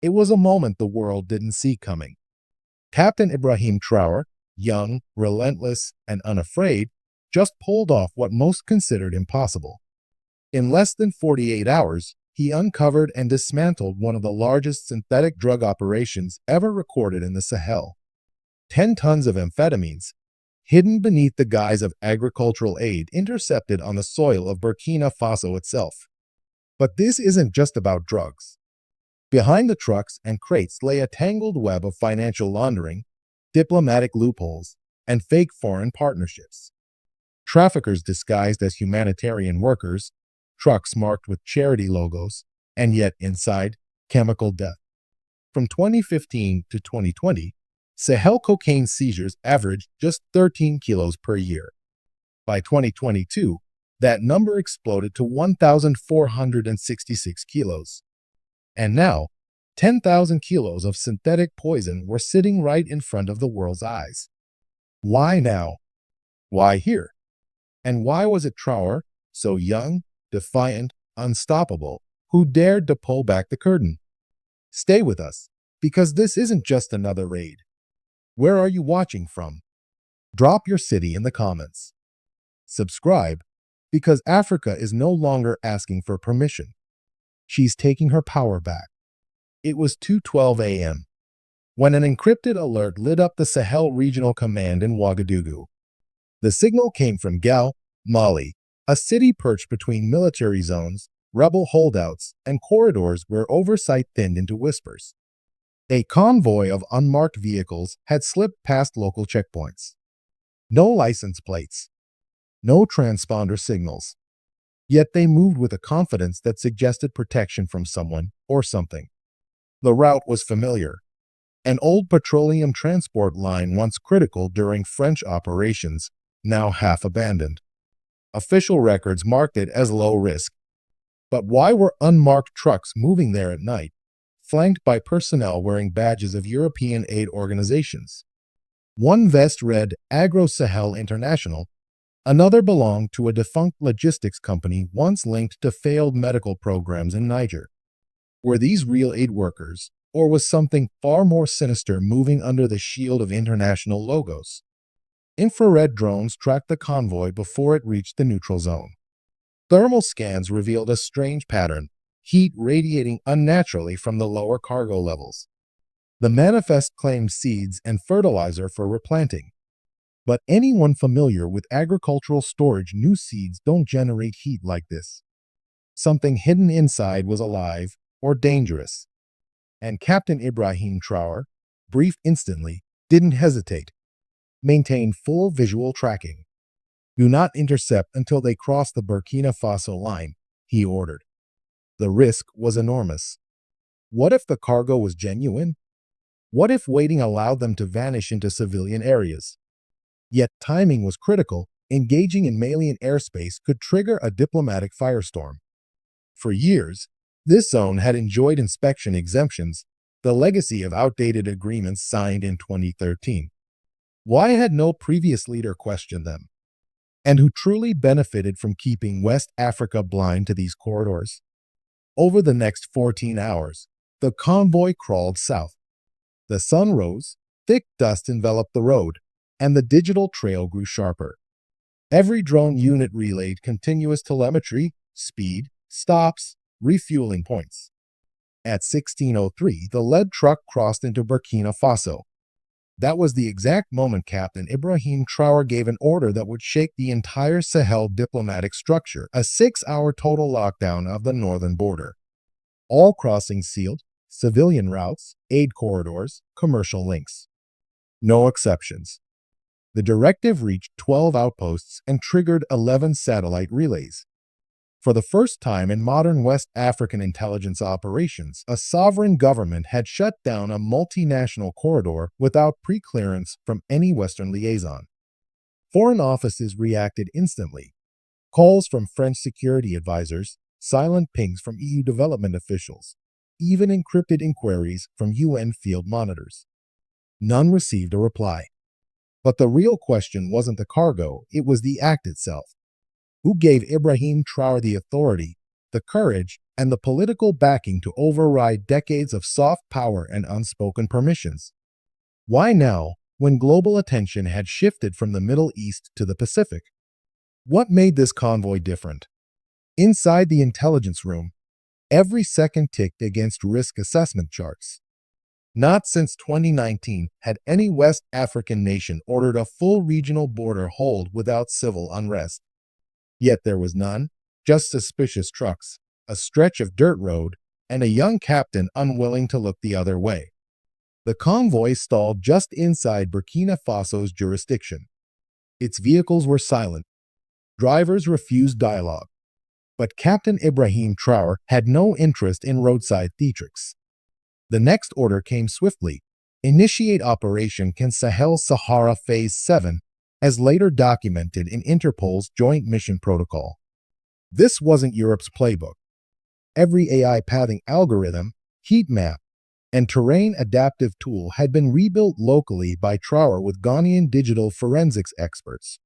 It was a moment the world didn't see coming. Captain Ibrahim Traoré, young, relentless, and unafraid, just pulled off what most considered impossible. In less than 48 hours, he uncovered and dismantled one of the largest synthetic drug operations ever recorded in the Sahel. 10 tons of amphetamines, hidden beneath the guise of agricultural aid, intercepted on the soil of Burkina Faso itself. But this isn't just about drugs. Behind the trucks and crates lay a tangled web of financial laundering, diplomatic loopholes, and fake foreign partnerships. Traffickers disguised as humanitarian workers, trucks marked with charity logos, and yet inside, chemical death. From 2015 to 2020, Sahel cocaine seizures averaged just 13 kilos per year. By 2022, that number exploded to 1,466 kilos. And now, 10,000 kilos of synthetic poison were sitting right in front of the world's eyes. Why now? Why here? And why was it Traore, so young, defiant, unstoppable, who dared to pull back the curtain? Stay with us, because this isn't just another raid. Where are you watching from? Drop your city in the comments. Subscribe, because Africa is no longer asking for permission. She's taking her power back. It was 2:12 a.m. when an encrypted alert lit up the Sahel Regional Command in Ouagadougou. The signal came from Gao, Mali, a city perched between military zones, rebel holdouts, and corridors where oversight thinned into whispers. A convoy of unmarked vehicles had slipped past local checkpoints. No license plates, no transponder signals. Yet they moved with a confidence that suggested protection from someone or something. The route was familiar. An old petroleum transport line once critical during French operations, now half abandoned. Official records marked it as low risk. But why were unmarked trucks moving there at night, flanked by personnel wearing badges of European aid organizations? One vest read Agro-Sahel International. Another belonged to a defunct logistics company once linked to failed medical programs in Niger. Were these real aid workers, or was something far more sinister moving under the shield of international logos? Infrared drones tracked the convoy before it reached the neutral zone. Thermal scans revealed a strange pattern, heat radiating unnaturally from the lower cargo levels. The manifest claimed seeds and fertilizer for replanting. But anyone familiar with agricultural storage knew seeds don't generate heat like this. Something hidden inside was alive or dangerous. And Captain Ibrahim Traoré, briefed instantly, didn't hesitate. Maintained full visual tracking. Do not intercept until they cross the Burkina Faso line, he ordered. The risk was enormous. What if the cargo was genuine? What if waiting allowed them to vanish into civilian areas? Yet timing was critical. Engaging in Malian airspace could trigger a diplomatic firestorm. For years, this zone had enjoyed inspection exemptions, the legacy of outdated agreements signed in 2013. Why had no previous leader questioned them? And who truly benefited from keeping West Africa blind to these corridors? Over the next 14 hours, the convoy crawled south. The sun rose, thick dust enveloped the road, and the digital trail grew sharper. Every drone unit relayed continuous telemetry, speed, stops, refueling points. At 16:03, the lead truck crossed into Burkina Faso. That was the exact moment Captain Ibrahim Traoré gave an order that would shake the entire Sahel diplomatic structure, a 6-hour total lockdown of the northern border. All crossings sealed, civilian routes, aid corridors, commercial links. No exceptions. The directive reached 12 outposts and triggered 11 satellite relays. For the first time in modern West African intelligence operations, a sovereign government had shut down a multinational corridor without pre-clearance from any Western liaison. Foreign offices reacted instantly. Calls from French security advisors, silent pings from EU development officials, even encrypted inquiries from UN field monitors. None received a reply. But the real question wasn't the cargo, it was the act itself. Who gave Ibrahim Traoré the authority, the courage, and the political backing to override decades of soft power and unspoken permissions. Why now, when global attention had shifted from the Middle East to the Pacific? What made this convoy different? Inside the intelligence room, every second ticked against risk assessment charts. Not since 2019 had any West African nation ordered a full regional border hold without civil unrest. Yet there was none, just suspicious trucks, a stretch of dirt road, and a young captain unwilling to look the other way. The convoy stalled just inside Burkina Faso's jurisdiction. Its vehicles were silent. Drivers refused dialogue. But Captain Ibrahim Traoré had no interest in roadside theatrics. The next order came swiftly: initiate Operation Can Sahel Sahara Phase 7, as later documented in Interpol's Joint Mission Protocol. This wasn't Europe's playbook. Every AI pathing algorithm, heat map, and terrain adaptive tool had been rebuilt locally by Traore with Ghanaian digital forensics experts.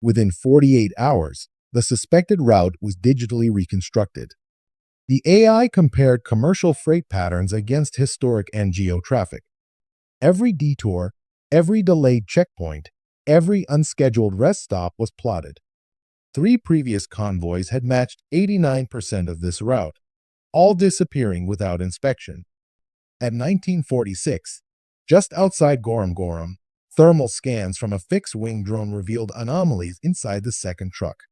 Within 48 hours, the suspected route was digitally reconstructed. The AI compared commercial freight patterns against historic NGO traffic. Every detour, every delayed checkpoint, every unscheduled rest stop was plotted. 3 previous convoys had matched 89% of this route, all disappearing without inspection. At 1946, just outside Gorom, thermal scans from a fixed-wing drone revealed anomalies inside the second truck.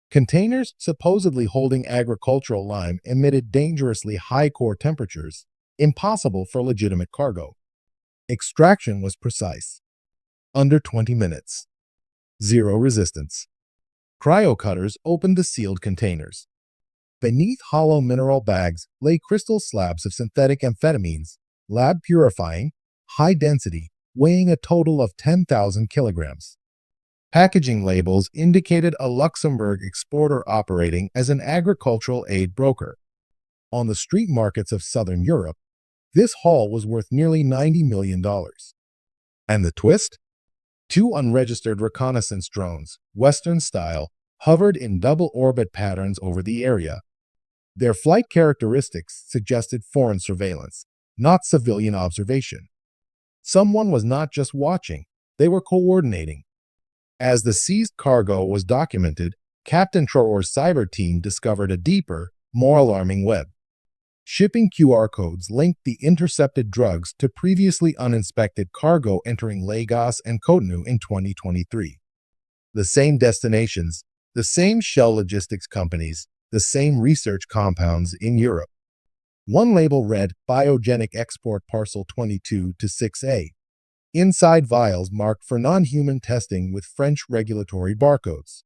Containers supposedly holding agricultural lime emitted dangerously high core temperatures, impossible for legitimate cargo. Extraction was precise. Under 20 minutes. Zero resistance. Cryocutters opened the sealed containers. Beneath hollow mineral bags lay crystal slabs of synthetic amphetamines, lab purifying, high density, weighing a total of 10,000 kilograms. Packaging labels indicated a Luxembourg exporter operating as an agricultural aid broker. On the street markets of southern Europe, this haul was worth nearly $90 million. And the twist? 2 unregistered reconnaissance drones, Western style, hovered in double orbit patterns over the area. Their flight characteristics suggested foreign surveillance, not civilian observation. Someone was not just watching, they were coordinating. As the seized cargo was documented, Captain Traore's cyber team discovered a deeper, more alarming web. Shipping QR codes linked the intercepted drugs to previously uninspected cargo entering Lagos and Cotonou in 2023. The same destinations, the same shell logistics companies, the same research compounds in Europe. One label read Biogenic Export Parcel 22 to 6A. Inside vials marked for non-human testing with French regulatory barcodes.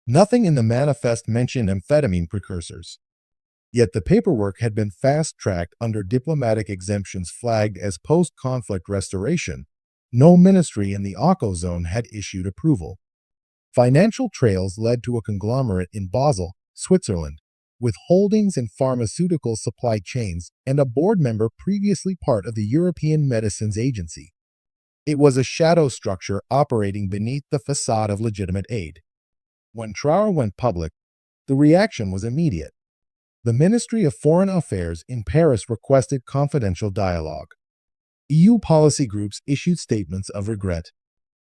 Nothing in the manifest mentioned amphetamine precursors. Yet the paperwork had been fast-tracked under diplomatic exemptions flagged as post-conflict restoration. No ministry in the ACO zone had issued approval. Financial trails led to a conglomerate in Basel, Switzerland, with holdings in pharmaceutical supply chains and a board member previously part of the European Medicines Agency. It was a shadow structure operating beneath the facade of legitimate aid. When Traore went public, the reaction was immediate. The Ministry of Foreign Affairs in Paris requested confidential dialogue. EU policy groups issued statements of regret.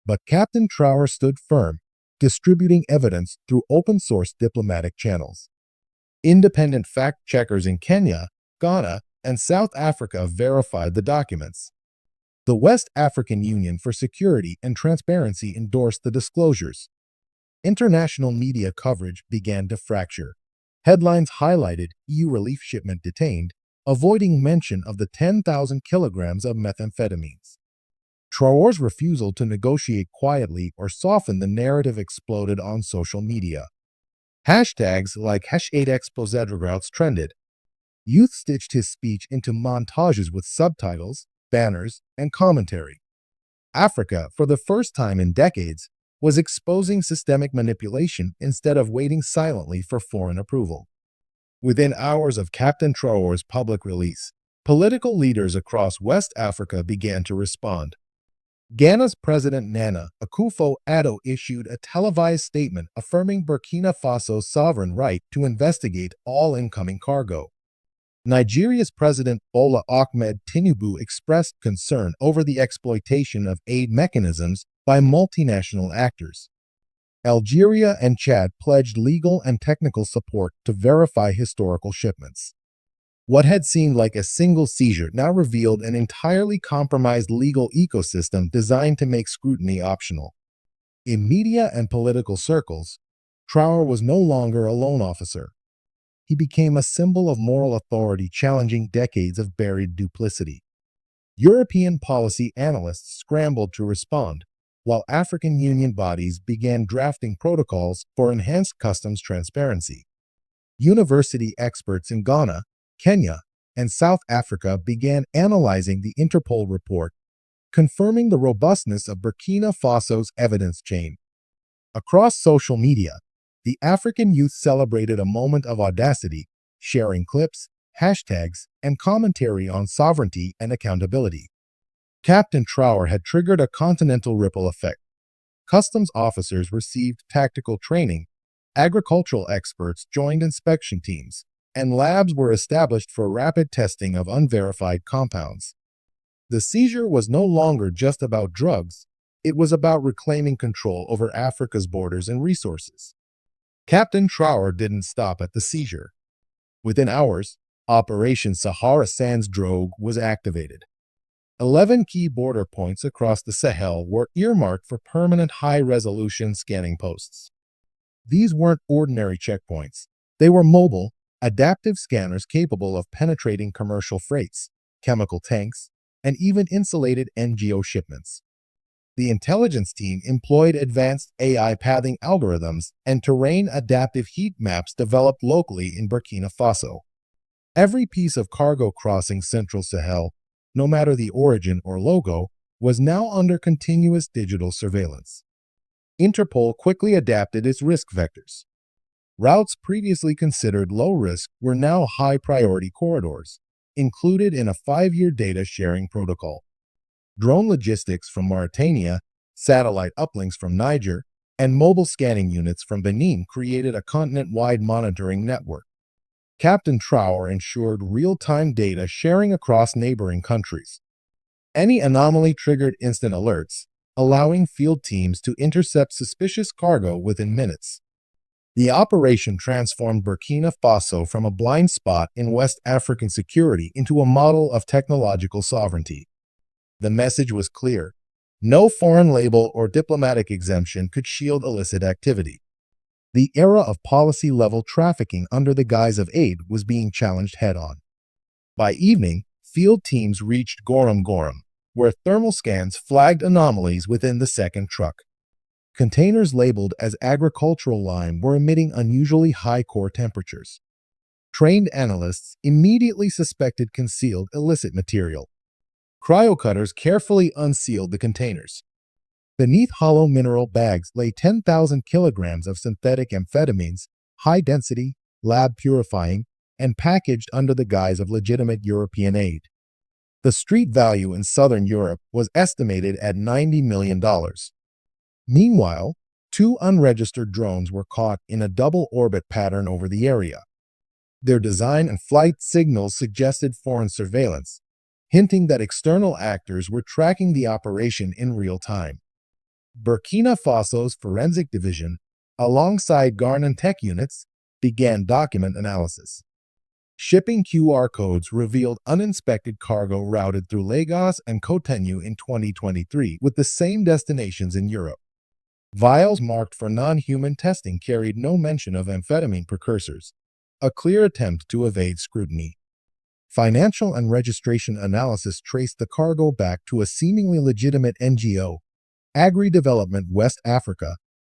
But Captain Traore stood firm, distributing evidence through open-source diplomatic channels. Independent fact-checkers in Kenya, Ghana, and South Africa verified the documents. The West African Union for Security and Transparency endorsed the disclosures. International media coverage began to fracture. Headlines highlighted EU relief shipment detained, avoiding mention of the 10,000 kilograms of methamphetamines. Traore's refusal to negotiate quietly or soften the narrative exploded on social media. Hashtags like #8exposedroutes trended. Youth stitched his speech into montages with subtitles, banners, and commentary. Africa, for the first time in decades, was exposing systemic manipulation instead of waiting silently for foreign approval. Within hours of Captain Traore's public release, political leaders across West Africa began to respond. Ghana's President Nana Akufo-Addo issued a televised statement affirming Burkina Faso's sovereign right to investigate all incoming cargo. Nigeria's President Bola Ahmed Tinubu expressed concern over the exploitation of aid mechanisms by multinational actors. Algeria and Chad pledged legal and technical support to verify historical shipments. What had seemed like a single seizure now revealed an entirely compromised legal ecosystem designed to make scrutiny optional. In media and political circles, Traore was no longer a loan officer. He became a symbol of moral authority challenging decades of buried duplicity. European policy analysts scrambled to respond, while African Union bodies began drafting protocols for enhanced customs transparency. University experts in Ghana, Kenya, and South Africa began analyzing the Interpol report, confirming the robustness of Burkina Faso's evidence chain. Across social media, the African youth celebrated a moment of audacity, sharing clips, hashtags, and commentary on sovereignty and accountability. Captain Traore had triggered a continental ripple effect. Customs officers received tactical training, agricultural experts joined inspection teams, and labs were established for rapid testing of unverified compounds. The seizure was no longer just about drugs, it was about reclaiming control over Africa's borders and resources. Captain Traore didn't stop at the seizure. Within hours, Operation Sahara Sans Drogue was activated. 11 key border points across the Sahel were earmarked for permanent high-resolution scanning posts. These weren't ordinary checkpoints. They were mobile, adaptive scanners capable of penetrating commercial freights, chemical tanks, and even insulated NGO shipments. The intelligence team employed advanced AI pathing algorithms and terrain-adaptive heat maps developed locally in Burkina Faso. Every piece of cargo crossing Central Sahel, no matter the origin or logo, was now under continuous digital surveillance. Interpol quickly adapted its risk vectors. Routes previously considered low risk were now high-priority corridors, included in a 5-year data sharing protocol. Drone logistics from Mauritania, satellite uplinks from Niger, and mobile scanning units from Benin created a continent-wide monitoring network. Captain Traore ensured real-time data sharing across neighboring countries. Any anomaly triggered instant alerts, allowing field teams to intercept suspicious cargo within minutes. The operation transformed Burkina Faso from a blind spot in West African security into a model of technological sovereignty. The message was clear. No foreign label or diplomatic exemption could shield illicit activity. The era of policy-level trafficking under the guise of aid was being challenged head-on. By evening, field teams reached Gorom Gorom, where thermal scans flagged anomalies within the second truck. Containers labeled as agricultural lime were emitting unusually high core temperatures. Trained analysts immediately suspected concealed illicit material. Cryocutters carefully unsealed the containers. Beneath hollow mineral bags lay 10,000 kilograms of synthetic amphetamines, high-density, lab-purifying, and packaged under the guise of legitimate European aid. The street value in southern Europe was estimated at $90 million. Meanwhile, 2 unregistered drones were caught in a double orbit pattern over the area. Their design and flight signals suggested foreign surveillance, hinting that external actors were tracking the operation in real time. Burkina Faso's forensic division, alongside Ghanaian tech units, began document analysis. Shipping QR codes revealed uninspected cargo routed through Lagos and Cotonou in 2023 with the same destinations in Europe. Vials marked for non-human testing carried no mention of amphetamine precursors, a clear attempt to evade scrutiny. Financial and registration analysis traced the cargo back to a seemingly legitimate NGO, Agri-Development West Africa,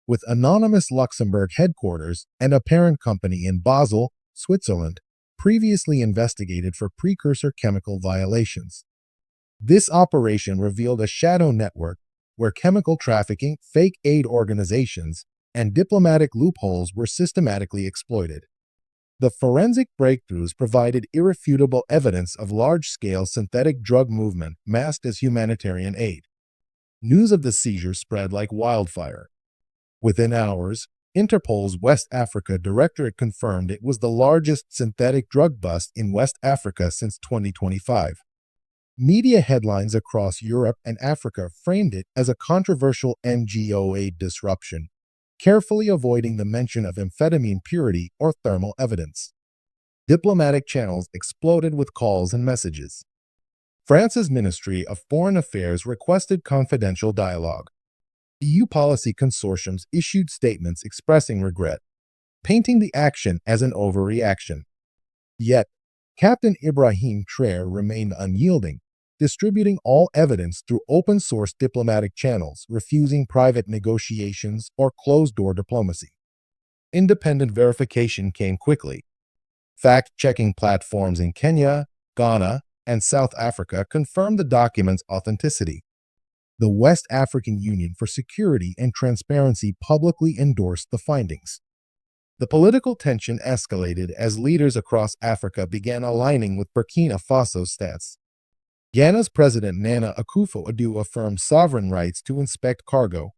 with anonymous Luxembourg headquarters and a parent company in Basel, Switzerland, previously investigated for precursor chemical violations. This operation revealed a shadow network where chemical trafficking, fake aid organizations, and diplomatic loopholes were systematically exploited. The forensic breakthroughs provided irrefutable evidence of large-scale synthetic drug movement masked as humanitarian aid. News of the seizure spread like wildfire. Within hours, Interpol's West Africa directorate confirmed it was the largest synthetic drug bust in West Africa since 2025. Media headlines across Europe and Africa framed it as a controversial NGOA disruption, carefully avoiding the mention of amphetamine purity or thermal evidence. Diplomatic channels exploded with calls and messages. France's Ministry of Foreign Affairs requested confidential dialogue. EU policy consortiums issued statements expressing regret, painting the action as an overreaction. Yet, Captain Ibrahim Traoré remained unyielding, distributing all evidence through open-source diplomatic channels, refusing private negotiations or closed-door diplomacy. Independent verification came quickly. Fact-checking platforms in Kenya, Ghana, and South Africa confirmed the document's authenticity. The West African Union for Security and Transparency publicly endorsed the findings. The political tension escalated as leaders across Africa began aligning with Burkina Faso's stance. Ghana's President Nana Akufo-Addo affirmed sovereign rights to inspect cargo,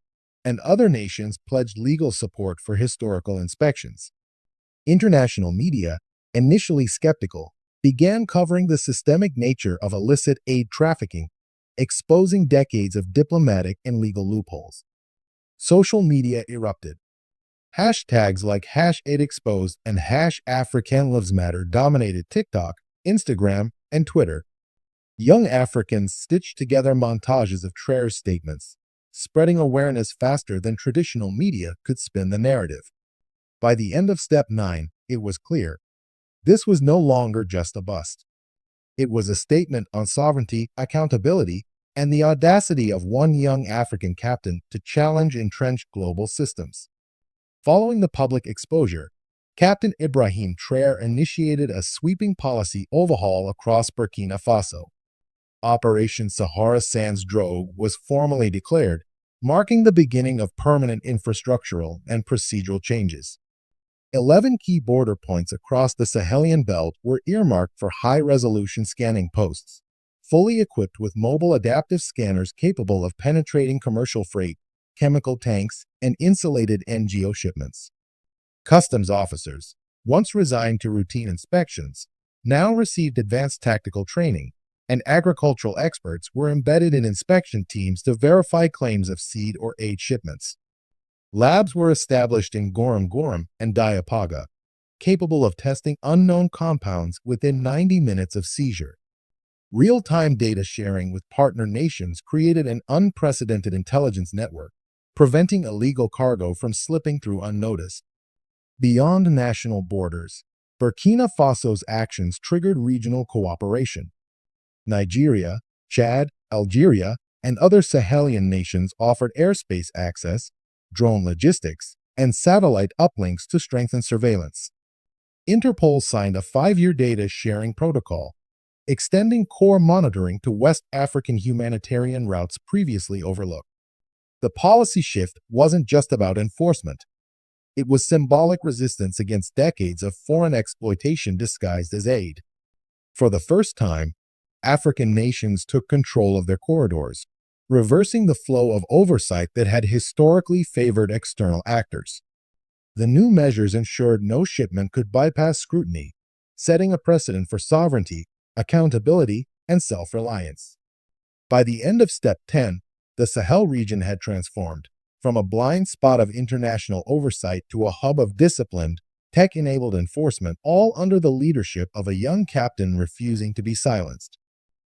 and other nations pledged legal support for historical inspections. International media, initially skeptical, began covering the systemic nature of illicit aid trafficking, exposing decades of diplomatic and legal loopholes. Social media erupted. Hashtags like #AidExposed and #AfricanLivesMatter dominated TikTok, Instagram, and Twitter. Young Africans stitched together montages of Traoré's statements, spreading awareness faster than traditional media could spin the narrative. By the end of Step 9, it was clear. This was no longer just a bust. It was a statement on sovereignty, accountability, and the audacity of one young African captain to challenge entrenched global systems. Following the public exposure, Captain Ibrahim Traoré initiated a sweeping policy overhaul across Burkina Faso. Operation Sahara Sans Drogue was formally declared, marking the beginning of permanent infrastructural and procedural changes. 11 key border points across the Sahelian belt were earmarked for high-resolution scanning posts, fully equipped with mobile adaptive scanners capable of penetrating commercial freight, chemical tanks, and insulated NGO shipments. Customs officers, once resigned to routine inspections, now received advanced tactical training, and agricultural experts were embedded in inspection teams to verify claims of seed or aid shipments. Labs were established in Gorom and Diapaga, capable of testing unknown compounds within 90 minutes of seizure. Real-time data sharing with partner nations created an unprecedented intelligence network, preventing illegal cargo from slipping through unnoticed. Beyond national borders, Burkina Faso's actions triggered regional cooperation. Nigeria, Chad, Algeria, and other Sahelian nations offered airspace access, drone logistics, and satellite uplinks to strengthen surveillance. Interpol signed a 5-year data sharing protocol, extending core monitoring to West African humanitarian routes previously overlooked. The policy shift wasn't just about enforcement. It was symbolic resistance against decades of foreign exploitation disguised as aid. For the first time, African nations took control of their corridors, reversing the flow of oversight that had historically favored external actors. The new measures ensured no shipment could bypass scrutiny, setting a precedent for sovereignty, accountability, and self-reliance. By the end of Step 10, the Sahel region had transformed, from a blind spot of international oversight to a hub of disciplined, tech-enabled enforcement, all under the leadership of a young captain refusing to be silenced.